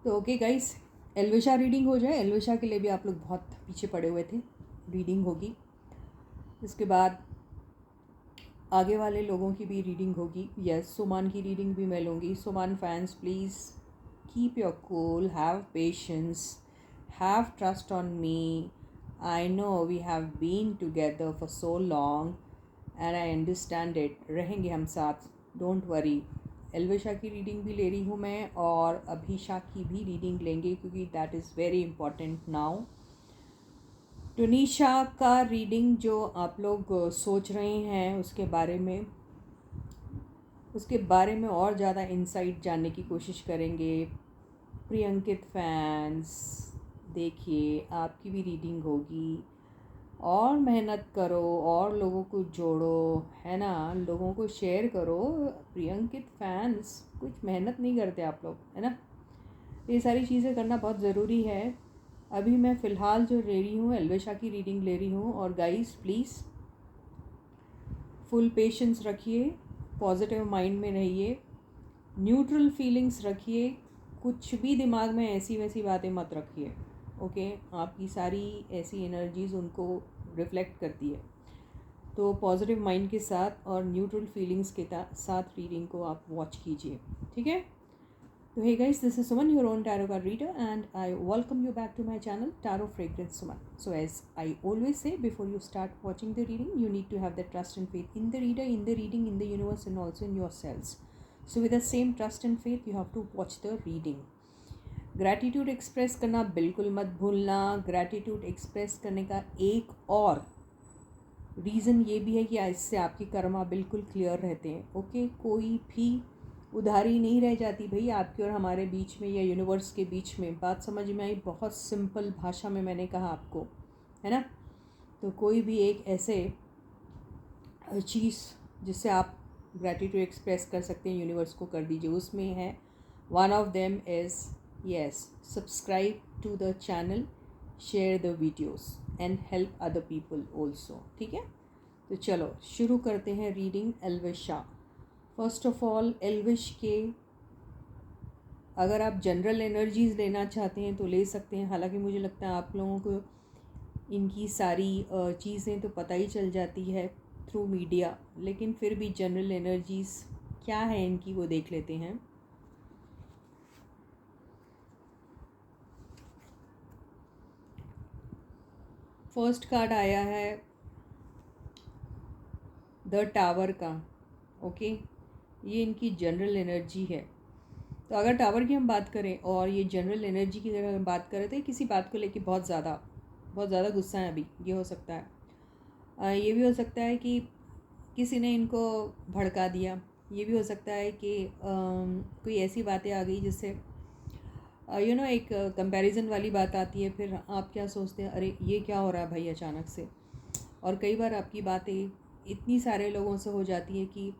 तो okay guys, Elvisha reading हो जाए। एल्विशा के लिए भी आप लोग बहुत पीछे पड़े हुए थे। रीडिंग होगी, इसके बाद आगे वाले लोगों की भी रीडिंग होगी। यस, सुमान की रीडिंग भी मैं लूँगी। Suman fans please keep your cool, have patience, have trust on me. I know we have been together for so long and I understand it. रहेंगे हम साथ, डोंट वरी। एल्विशा की रीडिंग भी ले रही हूँ मैं, और अभिशा की भी रीडिंग लेंगे क्योंकि that is very important now. Tunisha का रीडिंग जो आप लोग सोच रहे हैं उसके बारे में और ज़्यादा इंसाइट जानने की कोशिश करेंगे। प्रियंकित फैंस देखिए, आपकी भी रीडिंग होगी। और मेहनत करो और लोगों को जोड़ो, है ना, लोगों को शेयर करो। प्रियंकित फैंस कुछ मेहनत नहीं करते आप लोग, है ना। ये सारी चीज़ें करना बहुत ज़रूरी है। अभी मैं फ़िलहाल जो ले रही हूँ, एल्विशा की रीडिंग ले रही हूँ। और गाइस प्लीज़ फुल पेशेंस रखिए, पॉजिटिव माइंड में रहिए, न्यूट्रल फीलिंग्स रखिए, कुछ भी दिमाग में ऐसी वैसी बातें मत रखिए। ओके, आपकी सारी ऐसी एनर्जीज़ उनको रिफ्लेक्ट करती है। तो पॉजिटिव माइंड के साथ और न्यूट्रल फीलिंग्स के साथ रीडिंग को आप वॉच कीजिए, ठीक है। So hey guys, this is Suman, your own tarot card reader, and I welcome you back to my channel, Tarot Fragrance Suman. So as I always say, before you start watching the reading, you need to have the trust and faith in the reader, in the reading, in the universe, and also in yourselves. So with the same trust and faith, you have to watch the reading. Gratitude express करना बिल्कुल मत भूलना। Gratitude express करने का एक और reason ये भी है कि इससे आपकी कर्मा बिल्कुल क्लियर रहते हैं। ओके, कोई भी उधारी नहीं रह जाती भाई आपकी और हमारे बीच में या यूनिवर्स के बीच में। बात समझ में आई? बहुत सिंपल भाषा में मैंने कहा आपको, है ना। तो कोई भी एक ऐसे चीज़ जिससे आप ग्रैटिट्यूड एक्सप्रेस कर सकते हैं, यूनिवर्स को कर दीजिए। उसमें है, one of them is yes, subscribe to the channel, share the videos and help other people also, ठीक है। तो चलो शुरू करते हैं reading Elvisha. First of all, Elvish के अगर आप जनरल एनर्जीज़ लेना चाहते हैं तो ले सकते हैं। हालांकि मुझे लगता है आप लोगों को इनकी सारी चीज़ें तो पता ही चल जाती है थ्रू मीडिया, लेकिन फिर भी जनरल एनर्जीज़ क्या है इनकी वो देख लेते हैं। फर्स्ट कार्ड आया है द टावर का। ओके, ये इनकी जनरल एनर्जी है। तो अगर टावर की हम बात करें और ये जनरल एनर्जी की अगर हम बात करें तो किसी बात को लेके बहुत ज़्यादा गुस्सा है अभी। ये हो सकता है, ये भी हो सकता है कि किसी ने इनको भड़का दिया। ये भी हो सकता है कि कोई ऐसी बातें आ गई जिससे एक कंपैरिजन वाली बात आती है। फिर आप क्या सोचते हैं, अरे ये क्या हो रहा है भाई अचानक से। और कई बार आपकी बातें इतनी सारे लोगों से हो जाती है कि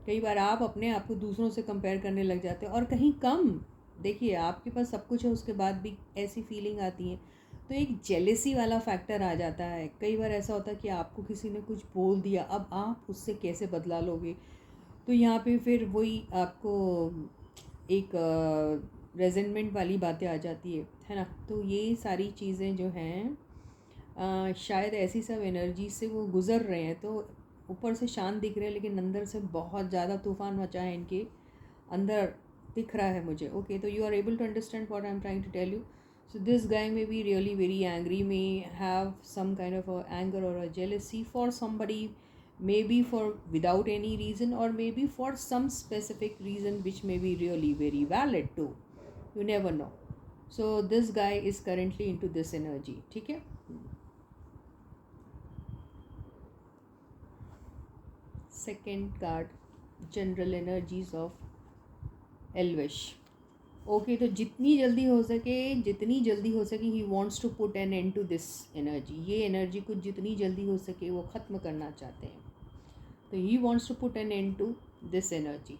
कई बार आप अपने आप को दूसरों से कंपेयर करने लग जाते हैं और कहीं कम। देखिए, आपके पास सब कुछ है, उसके बाद भी ऐसी फीलिंग आती है तो एक जेलेसी वाला फैक्टर आ जाता है। कई बार ऐसा होता है कि आपको किसी ने कुछ बोल दिया, अब आप उससे कैसे बदला लोगे। तो यहाँ पे फिर वही आपको एक रेजेंटमेंट वाली बातें आ जाती है ना। तो ये सारी चीज़ें जो हैं शायद ऐसी सब एनर्जी से वो गुज़र रहे हैं। तो ऊपर से शांत दिख रहे हैं लेकिन अंदर से बहुत ज़्यादा तूफ़ान मचा है इनके अंदर, दिख रहा है मुझे। ओके, तो you are able to understand what I am trying to tell you. So this guy may be really very angry, may have some kind of a anger or a jealousy for somebody, maybe for without any reason, or maybe for some specific reason which may be really very valid too. You never know. So this guy is currently into this energy, ठीक है। Second card, general energies of Elvish. Okay, तो जितनी जल्दी हो सके he wants to put an end to this energy. ये energy को जितनी जल्दी हो सके वो ख़त्म करना चाहते हैं। तो he wants to put an end to this energy.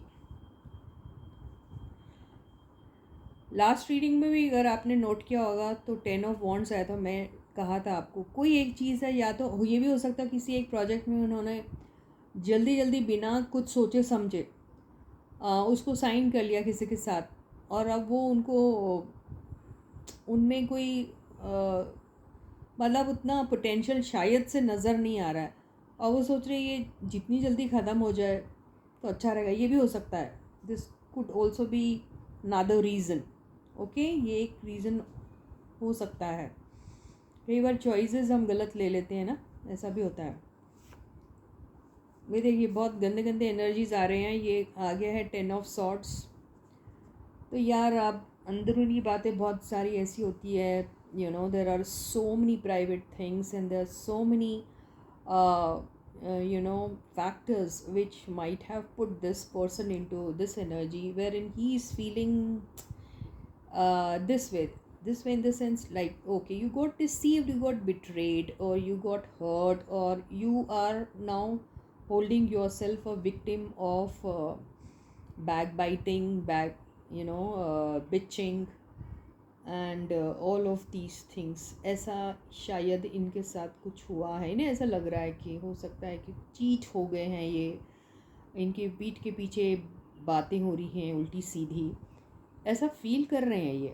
Last reading में भी अगर आपने नोट किया होगा तो 10 ऑफ वॉन्ड्स आया था। मैं कहा था आपको कोई एक चीज़ है, या तो ये भी हो सकता है किसी एक प्रोजेक्ट में उन्होंने जल्दी बिना कुछ सोचे समझे उसको साइन कर लिया किसी के साथ, और अब वो उनको उनमें कोई मतलब उतना पोटेंशियल शायद से नज़र नहीं आ रहा है, और वो सोच रहे ये जितनी जल्दी ख़त्म हो जाए तो अच्छा रहेगा। ये भी हो सकता है, this could also be another reason. Okay, ये एक रीज़न हो सकता है। कई बार चॉइसेस हम गलत ले लेते हैं ना, ऐसा भी होता है। वे देखिए बहुत गंदे गंदे एनर्जीज आ रहे हैं। ये आ गया है 10 ऑफ सॉर्ट्स। तो यार आप अंदरूनी बातें बहुत सारी ऐसी होती है, you know there are so many private things and there are so many you know factors which might have put this person into this energy wherein he is feeling this way in the sense like, okay, you got deceived, you got betrayed, or you got hurt, or you are now holding yourself a victim of backbiting, bitching and all of these things. ऐसा शायद इनके साथ कुछ हुआ है, इन्हें ऐसा लग रहा है कि हो सकता है कि चीट हो गए हैं ये, इनके पीठ के पीछे बातें हो रही हैं उल्टी सीधी, ऐसा फील कर रहे हैं ये।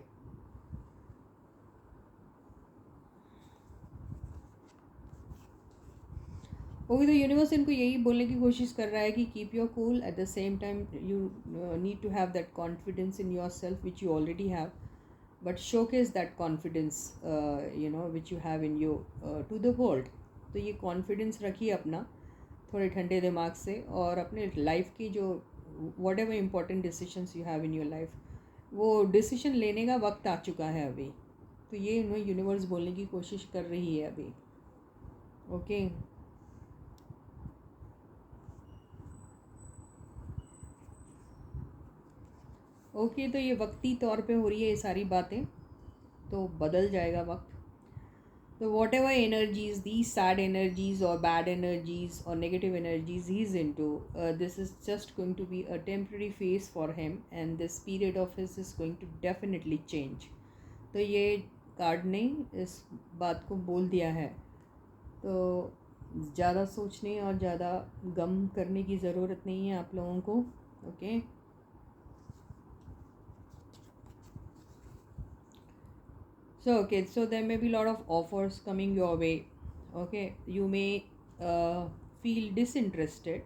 ओके, तो यूनिवर्स इनको यही बोलने की कोशिश कर रहा है कि keep your cool, at the same time you need to have that confidence in yourself which you already have, but showcase that confidence which you have in you to the world। तो ये confidence रखिए अपना थोड़े ठंडे दिमाग से, और अपने लाइफ की जो what ever important decisions you have in your life, वो डिसीजन लेने का वक्त आ चुका है अभी। तो ये इन्हें यूनिवर्स बोलने की कोशिश कर रही है अभी। ओके, ओके, तो ये वक्ती तौर पे हो रही है ये सारी बातें, तो बदल जाएगा वक्त। So whatever energies, these sad energies or bad energies or negative energies he's into, this is just going to be a temporary phase for him, and this period of his is going to definitely change। तो ये card ने इस बात को बोल दिया है, तो ज़्यादा सोचने और ज़्यादा गम करने की ज़रूरत नहीं है आप लोगों को। Okay, so there may be a lot of offers coming your way. Okay, you may feel disinterested,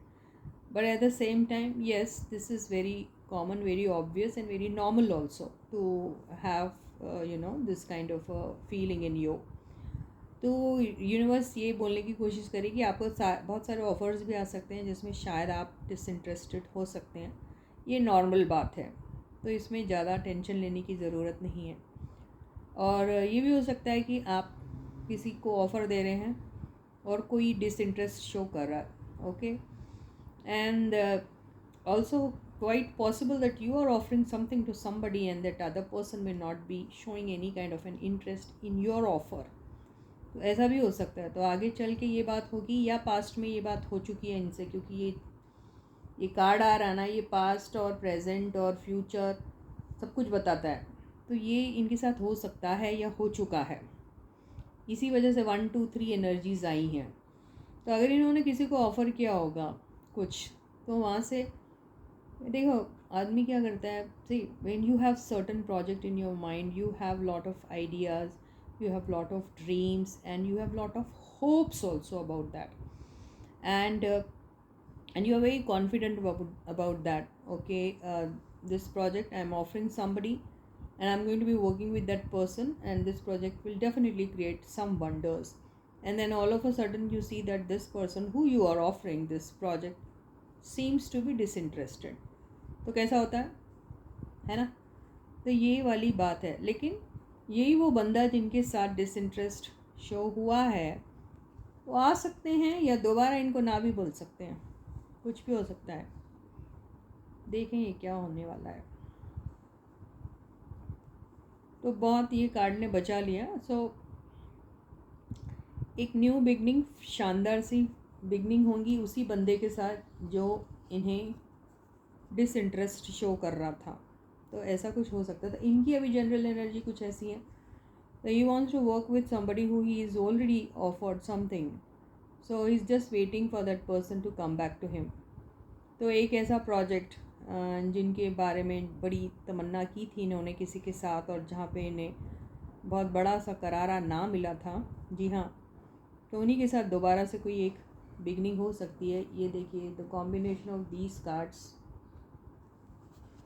but at the same time, yes, this is very common, very obvious, and very normal also to have this kind of a feeling in you। तो universe ये बोलने की कोशिश करे कि आपको बहुत सारे ऑफ़र्स भी आ सकते हैं जिसमें शायद आप डिसइंटरेस्टेड हो सकते हैं। ये नॉर्मल बात है, तो इसमें ज़्यादा टेंशन लेने की ज़रूरत नहीं है। और ये भी हो सकता है कि आप किसी को ऑफ़र दे रहे हैं और कोई डिसइंटरेस्ट शो कर रहा है। Okay, and also quite possible that you are offering something to somebody and that other person may not be showing any kind of an interest in your offer। तो ऐसा भी हो सकता है। तो आगे चल के ये बात होगी या पास्ट में ये बात हो चुकी है इनसे, क्योंकि ये कार्ड आ रहा ना, ये पास्ट और प्रेजेंट और फ्यूचर सब कुछ बताता है। तो ये इनके साथ हो सकता है या हो चुका है, इसी वजह से 1 2 3 एनर्जीज आई हैं। तो अगर इन्होंने किसी को ऑफ़र किया होगा कुछ, तो वहाँ से देखो आदमी क्या करता है। See, when you have certain project in your mind, you have lot of ideas, you have lot of dreams, and you have lot of hopes also about that, and you are very confident about that। Okay, this project I am offering somebody, and I'm going to be working with that person, and this project will definitely create some wonders। And then all of a sudden you see that this person who you are offering this project seems to be disinterested। तो कैसा होता है ना? तो ये वाली बात है। लेकिन यही वो बंदा जिनके साथ डिसइंटरेस्ट शो हुआ है, वो आ सकते हैं या दोबारा इनको ना भी बोल सकते हैं, कुछ भी हो सकता है। देखें ये क्या होने वाला है। तो बहुत ये कार्ड ने बचा लिया। सो एक न्यू बिगनिंग, शानदार सी बिगनिंग होंगी उसी बंदे के साथ जो इन्हें डिसइंटरेस्ट शो कर रहा था। तो ऐसा कुछ हो सकता था। इनकी अभी जनरल एनर्जी कुछ ऐसी है। So he wants to work with somebody who he is already offered something, so he's just waiting for that person to come back to him। तो एक ऐसा प्रोजेक्ट जिनके बारे में बड़ी तमन्ना की थी इन्होंने किसी के साथ, और जहाँ पे इन्हें बहुत बड़ा सा करारा ना मिला था, जी हाँ, तो उन्हीं के साथ दोबारा से कोई एक बिगनिंग हो सकती है। ये देखिए, the combination of these cards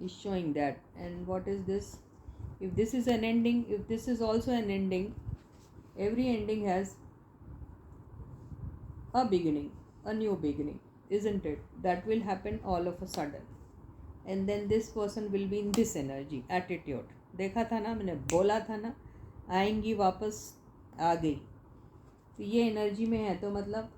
is showing that. And what is this? If this is an ending, if this is also an ending, every ending has a beginning, a new beginning, isn't it? That will happen all of a sudden, and then this person will be in this energy attitude। देखा था ना, मैंने बोला था ना, आएंगी वापस, आ गई। तो ये एनर्जी में है, तो मतलब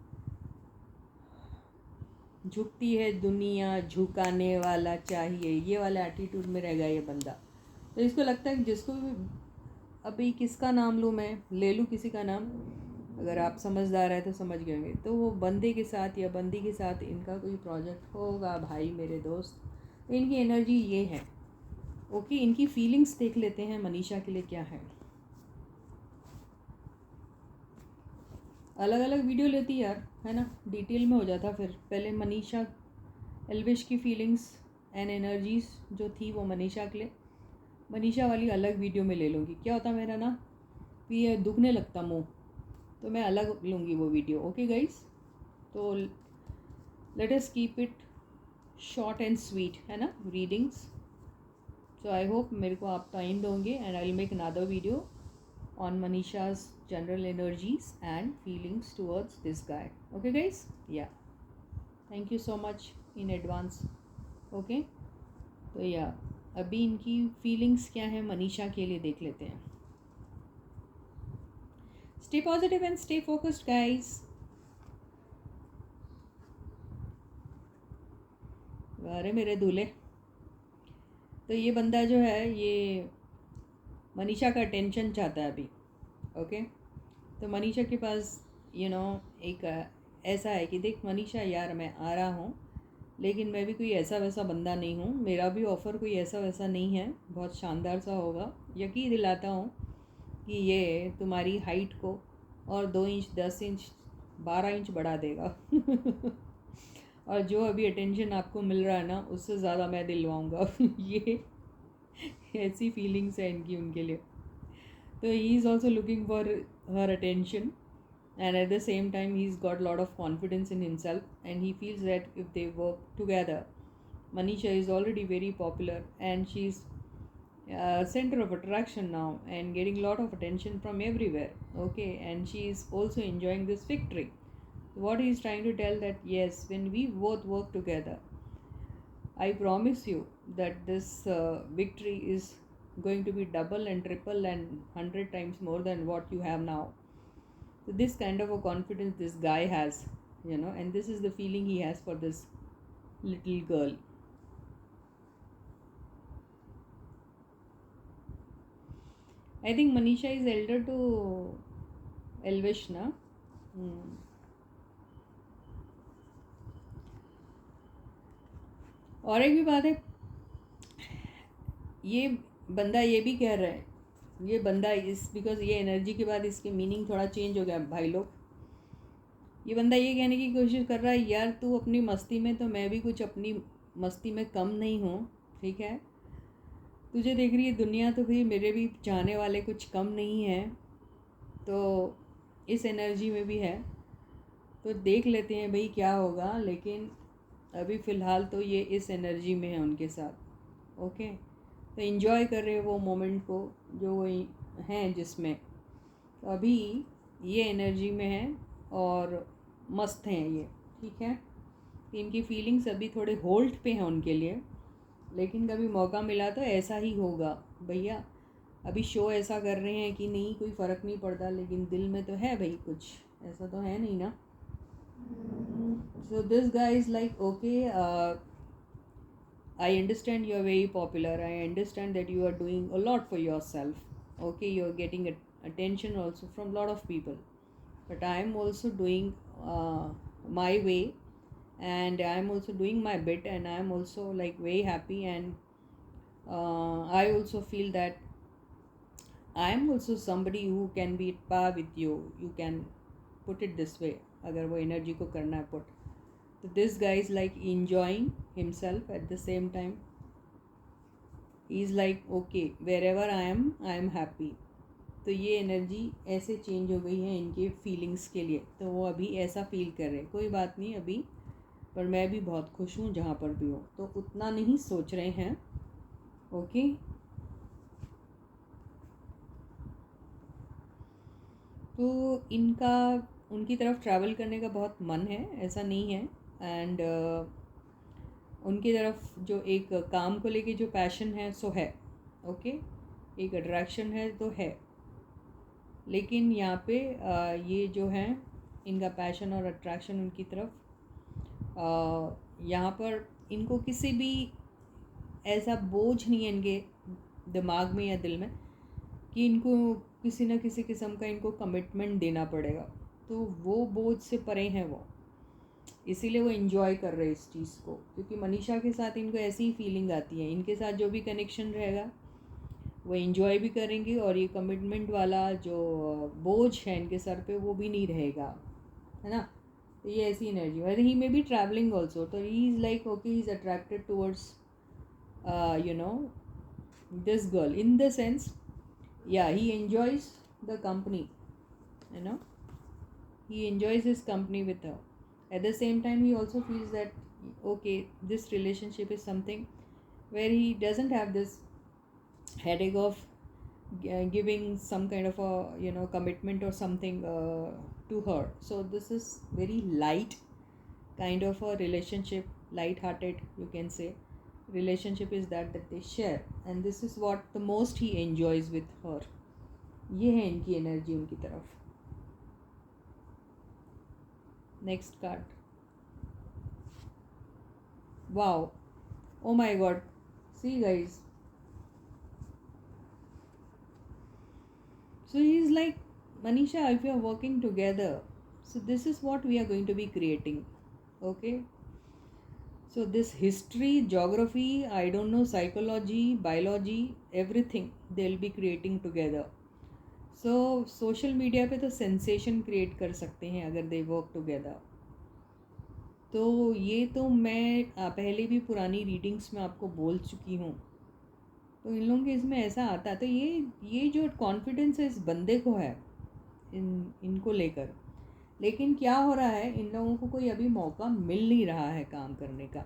झुकती है दुनिया, झुकाने वाला चाहिए, ये वाला एटीट्यूड में रहेगा ये बंदा। तो इसको लगता है कि जिसको भी, अभी किसका नाम लूँ मैं, ले लूँ किसी का नाम, अगर आप समझदार है तो समझ गए होंगे। तो वो बंदे के साथ या बंदी के साथ इनका कोई प्रोजेक्ट होगा भाई मेरे दोस्त। तो इनकी एनर्जी ये है। ओके, इनकी फीलिंग्स देख लेते हैं मनीषा के लिए क्या है। अलग अलग वीडियो लेती यार, है ना, डिटेल में हो जाता। फिर पहले मनीषा एल्विश की फीलिंग्स एंड एनर्जीज जो थी वो मनीषा के लिए, मनीषा वाली अलग वीडियो में ले लूँगी। क्या होता मेरा ना, ये दुखने लगता मुँह, तो मैं अलग लूँगी वो वीडियो। ओके गाइस, तो let us keep it short and sweet, है ना, रीडिंग्स। सो आई होप मेरे को आप टाइम दोगे, and I will make another video on Manisha's general energies and feelings towards this guy. Okay guys, yeah, thank you so much in advance. Okay, तो या अभी इनकी फीलिंग्स क्या है मनीषा के लिए देख लेते हैं। Stay positive and stay focused guys. अरे मेरे दूल्हे, तो ये बंदा जो है ये मनीषा का अटेंशन चाहता है अभी। ओके, तो मनीषा के पास एक ऐसा है कि देख मनीषा यार, मैं आ रहा हूँ, लेकिन मैं भी कोई ऐसा वैसा बंदा नहीं हूँ, मेरा भी ऑफ़र कोई ऐसा वैसा नहीं है, बहुत शानदार सा होगा। यकीन दिलाता हूँ कि ये तुम्हारी हाइट को और 2 इंच 10 इंच 12 इंच बढ़ा देगा और जो अभी अटेंशन आपको मिल रहा है ना, उससे ज़्यादा मैं दिलवाऊँगा ये ऐसी फीलिंग्स है इनकी उनके लिए। तो he is also looking for her attention, and at the same time he's got a lot of confidence in himself, and he feels that if they work together, Manisha is already very popular and she's center of attraction now and getting a lot of attention from everywhere. Okay, and she is also enjoying this victory. What he is trying to tell that yes, when we both work together, I promise you that this victory is going to be double and triple and 100 times more than what you have now. So this kind of a confidence this guy has, and this is the feeling he has for this little girl. I think Manisha is elder to Elvish na. और एक भी बात है, ये बंदा ये भी कह रहा है, ये बंदा इस बिकॉज ये एनर्जी के बाद इसके मीनिंग थोड़ा चेंज हो गया भाई लोग। ये बंदा ये कहने की कोशिश कर रहा है, यार तू अपनी मस्ती में, तो मैं भी कुछ अपनी मस्ती में कम नहीं हूँ, ठीक है। तुझे देख रही है दुनिया, तो भाई मेरे भी चाहने वाले कुछ कम नहीं हैं, तो इस एनर्जी में भी है। तो देख लेते हैं भाई क्या होगा, लेकिन अभी फ़िलहाल तो ये इस एनर्जी में है उनके साथ। ओके, तो इन्जॉय कर रहे हैं वो मोमेंट को जो वो हैं जिसमें, तो अभी ये एनर्जी में है और मस्त हैं ये, ठीक है। इनकी फीलिंग्स अभी थोड़े होल्ड पे हैं उनके लिए, लेकिन कभी मौका मिला तो ऐसा ही होगा भैया। अभी शो ऐसा कर रहे हैं कि नहीं कोई फ़र्क नहीं पड़ता, लेकिन दिल में तो है भाई कुछ, ऐसा तो है नहीं ना। So this guy is like, okay, I understand you are very popular. I understand that you are doing a lot for yourself. Okay, you are getting attention also from a lot of people. But I am also doing my way, and I am also doing my bit, and I am also like very happy, and I also feel that I am also somebody who can be at par with you. You can put it this way, अगर वो energy को करना है put. So this guy is like enjoying himself at the same time. He's like, okay, wherever I am happy. तो ये energy ऐसे change हो गई है इनके फीलिंग्स के लिए, तो वो अभी ऐसा फील कर रहे हैं। कोई बात नहीं अभी, पर मैं भी बहुत खुश हूँ जहाँ पर भी हूँ, तो उतना नहीं सोच रहे हैं। ओके, तो इनका उनकी तरफ ट्रैवल करने का बहुत मन है, ऐसा नहीं है। एंड उनकी तरफ जो एक काम को लेके जो पैशन है सो है। ओके, एक अट्रैक्शन है तो है, लेकिन यहाँ पे ये जो है इनका पैशन और अट्रैक्शन उनकी तरफ, यहाँ पर इनको किसी भी ऐसा बोझ नहीं है इनके दिमाग में या दिल में कि इनको किसी न किसी किस्म का इनको कमिटमेंट देना पड़ेगा। तो वो बोझ से परे हैं वो, इसीलिए वो इन्जॉय कर रहे हैं इस चीज़ को, क्योंकि मनीषा के साथ इनको ऐसी ही फीलिंग आती है। इनके साथ जो भी कनेक्शन रहेगा वो इन्जॉय भी करेंगे, और ये कमिटमेंट वाला जो बोझ है इनके सर पे वो भी नहीं रहेगा, है ना। तो ये ऐसी एनर्जी, और ही मे बी ट्रैवलिंग ऑल्सो, तो ही is like okay, he is attracted towards you know this girl, in the sense, yeah, he enjoys the company, you know, he enjoys his company with her. At the same time, he also feels that okay, this relationship is something where he doesn't have this headache of giving some kind of a commitment or something to her. So this is very light kind of a relationship, light hearted you can say relationship is that they share, and this is what the most he enjoys with her. ये है इनकी energy उनकी तरफ। Next card, wow, oh my God, see guys, so he is like, Manisha, if you are working together, so this is what we are going to be creating. Okay, so this history, geography, I don't know, psychology, biology, everything they'll be creating together. So social media पे तो sensation create कर सकते हैं अगर they work together. तो ये तो मैं पहले भी पुरानी रीडिंग्स में आपको बोल चुकी हूँ। तो इन लोगों के इसमें ऐसा आता है, तो ये जो कॉन्फिडेंस है इस बंदे को है इनको लेकर, लेकिन क्या हो रहा है, इन लोगों को कोई अभी मौका मिल नहीं रहा है काम करने का।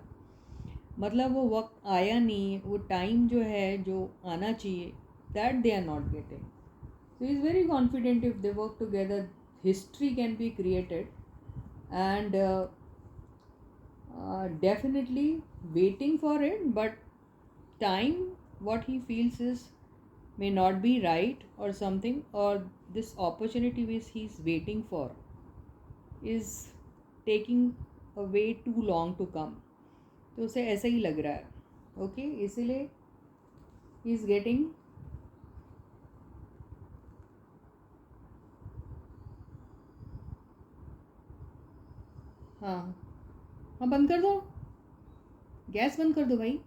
मतलब वो वक्त आया नहीं, वो टाइम जो है जो आना चाहिए, that they are not getting. So he is very confident if they work together, history can be created, and definitely waiting for it. But time, what he feels is may not be right or something, or this opportunity which he is waiting for is taking a way too long to come. तो उसे ऐसा ही लग रहा है। Okay, इसीलिए he is getting, हाँ हाँ, बंद कर दो, गैस बंद कर दो भाई।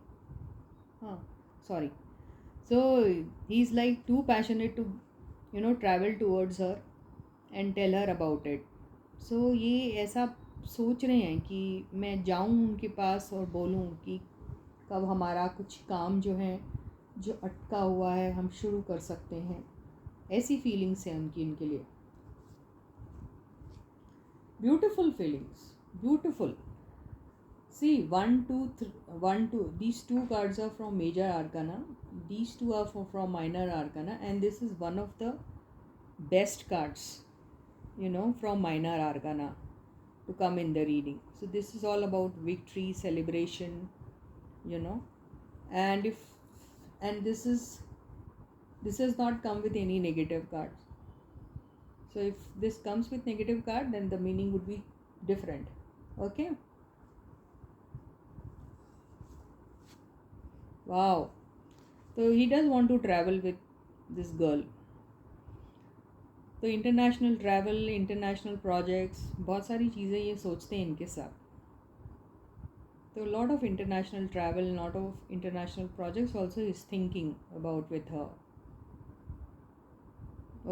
हाँ, sorry. So he is like too passionate to travel towards her and tell her about it. So ये ऐसा सोच रहे हैं कि मैं जाऊँ उनके पास और बोलूँ कि कब हमारा कुछ काम जो है जो अटका हुआ है हम शुरू कर सकते हैं। ऐसी फीलिंग्स हैं उनकी इनके लिए, beautiful feelings, beautiful. See, 1, 2, 3, 1, 2. These two cards are from Major Arcana. These two are from Minor Arcana, and this is one of the best cards, from Minor Arcana to come in the reading. So this is all about victory, celebration, and this has not come with any negative cards. So if this comes with negative card, then the meaning would be different. Okay. Wow. So he does want to travel with this girl. तो international travel, international projects, बहुत सारी चीज़ें ये सोचते हैं इनके साथ। तो lot of international travel, lot of international projects also is thinking about with her.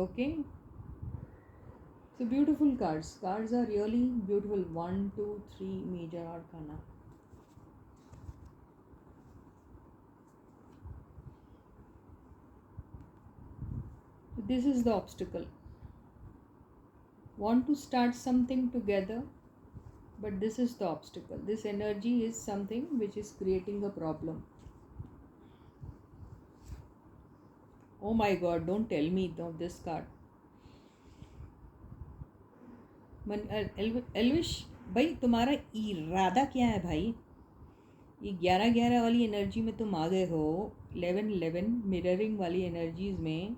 Okay, so beautiful cards are really beautiful. 1, 2, 3 major arcana. This is the obstacle. Want to start something together, but this is the obstacle. This energy is something which is creating a problem. Oh my god, don't tell me of this card. Elvish भाई, तुम्हारा इरादा क्या है भाई? ये 11-11 वाली energy में तुम आ गए हो, 11-11 मिररिंग वाली एनर्जीज में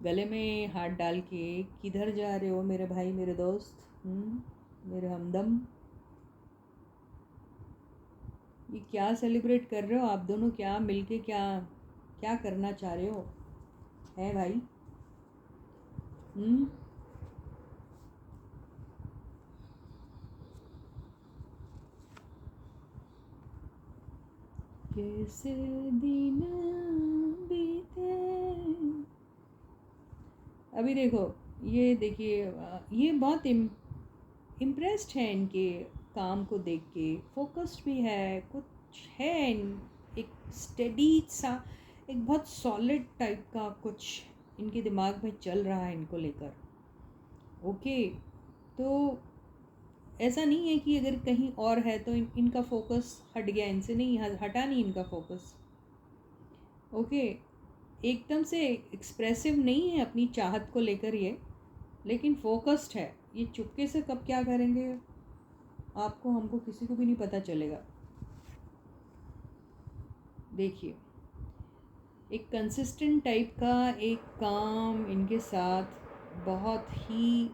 गले में हाथ डाल के किधर जा रहे हो मेरे भाई, मेरे दोस्त, मेरे हमदम? ये क्या सेलिब्रेट कर रहे हो आप दोनों? क्या मिलके क्या क्या करना चाह रहे हो है भाई? कैसे दिन बीते। अभी देखो, ये देखिए, ये बहुत इम्प्रेस्ड है इनके काम को देख के, फोकस्ड भी है, कुछ है एक स्टेडी सा, एक बहुत सॉलिड टाइप का कुछ इनके दिमाग में चल रहा है इनको लेकर। ओके, तो ऐसा नहीं है कि अगर कहीं और है तो इनका फोकस हट गया, इनसे नहीं हटा नहीं इनका फोकस। ओके, एकदम से एक्सप्रेसिव नहीं है अपनी चाहत को लेकर ये, लेकिन फोकस्ड है। ये चुपके से कब क्या करेंगे आपको, हमको, किसी को भी नहीं पता चलेगा। देखिए, एक कंसिस्टेंट टाइप का एक काम इनके साथ, बहुत ही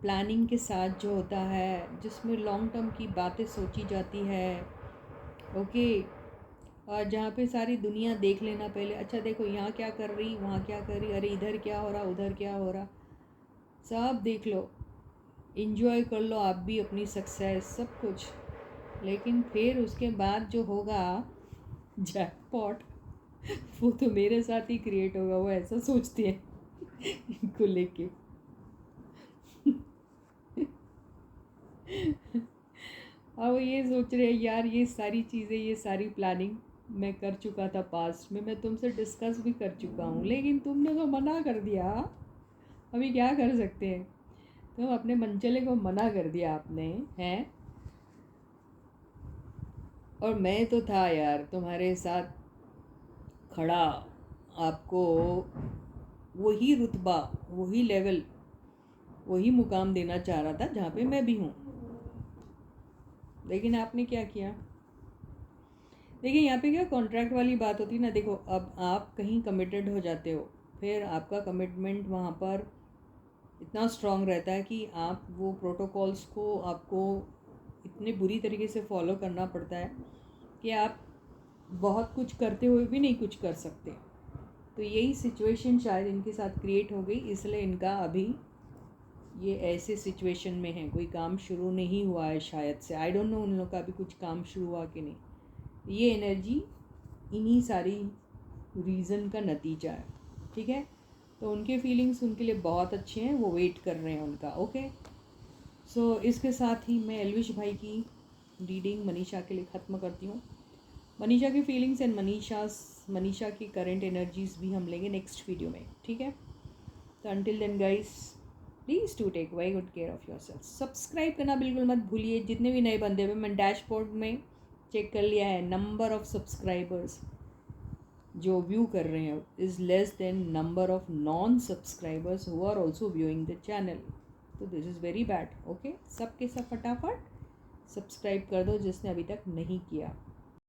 प्लानिंग के साथ जो होता है, जिसमें लॉन्ग टर्म की बातें सोची जाती है। ओके, और जहाँ पे सारी दुनिया देख लेना पहले, अच्छा देखो यहाँ क्या कर रही, वहाँ क्या कर रही, अरे इधर क्या हो रहा, उधर क्या हो रहा, सब देख लो, इन्जॉय कर लो आप भी अपनी सक्सेस, सब कुछ। लेकिन फिर उसके बाद जो होगा जैकपॉट, वो तो मेरे साथ ही क्रिएट होगा, वो ऐसा सोचते हैं इनको लेके। और वो ये सोच रहे हैं, यार ये सारी चीज़ें, ये सारी प्लानिंग मैं कर चुका था पास्ट में, मैं तुमसे डिस्कस भी कर चुका हूँ, लेकिन तुमने तो मना कर दिया। अभी क्या कर सकते हैं, तुम अपने मनचले को मना कर दिया आपने, हैं? और मैं तो था यार तुम्हारे साथ खड़ा, आपको वही रुतबा, वही लेवल, वही मुकाम देना चाह रहा था जहाँ पे मैं भी हूँ। लेकिन आपने क्या किया? देखिए, यहाँ पे क्या कॉन्ट्रैक्ट वाली बात होती है ना। देखो, अब आप कहीं कमिटेड हो जाते हो, फिर आपका कमिटमेंट वहाँ पर इतना स्ट्रांग रहता है कि आप वो प्रोटोकॉल्स को आपको इतने बुरी तरीके से फॉलो करना पड़ता है कि आप बहुत कुछ करते हुए भी नहीं कुछ कर सकते। तो यही सिचुएशन शायद इनके साथ क्रिएट हो गई, इसलिए इनका अभी ये ऐसे सिचुएशन में है। कोई काम शुरू नहीं हुआ है शायद से, आई डोंट नो उन लोग का अभी कुछ काम शुरू हुआ कि नहीं। ये एनर्जी इन्हीं सारी रीज़न का नतीजा है, ठीक है? तो उनके फीलिंग्स उनके लिए बहुत अच्छे हैं, वो वेट कर रहे हैं उनका। ओके, सो इसके साथ ही मैं एल्विश भाई की रीडिंग मनीषा के लिए ख़त्म करती हूँ। मनीषा की फीलिंग्स एंड मनीषा की करंट एनर्जीज़ भी हम लेंगे नेक्स्ट वीडियो में, ठीक है? तो until then guys, please to take very good care of yourself. Subscribe करना बिल्कुल मत भूलिए। जितने भी नए बंदे हैं, मैं डैशबोर्ड में चेक कर लिया है, नंबर ऑफ़ सब्सक्राइबर्स जो व्यू कर रहे हैं is less than number of non subscribers who are also viewing the channel. तो this is very bad. Okay, सब के सब फटाफट सब्सक्राइब कर दो जिसने अभी तक नहीं किया।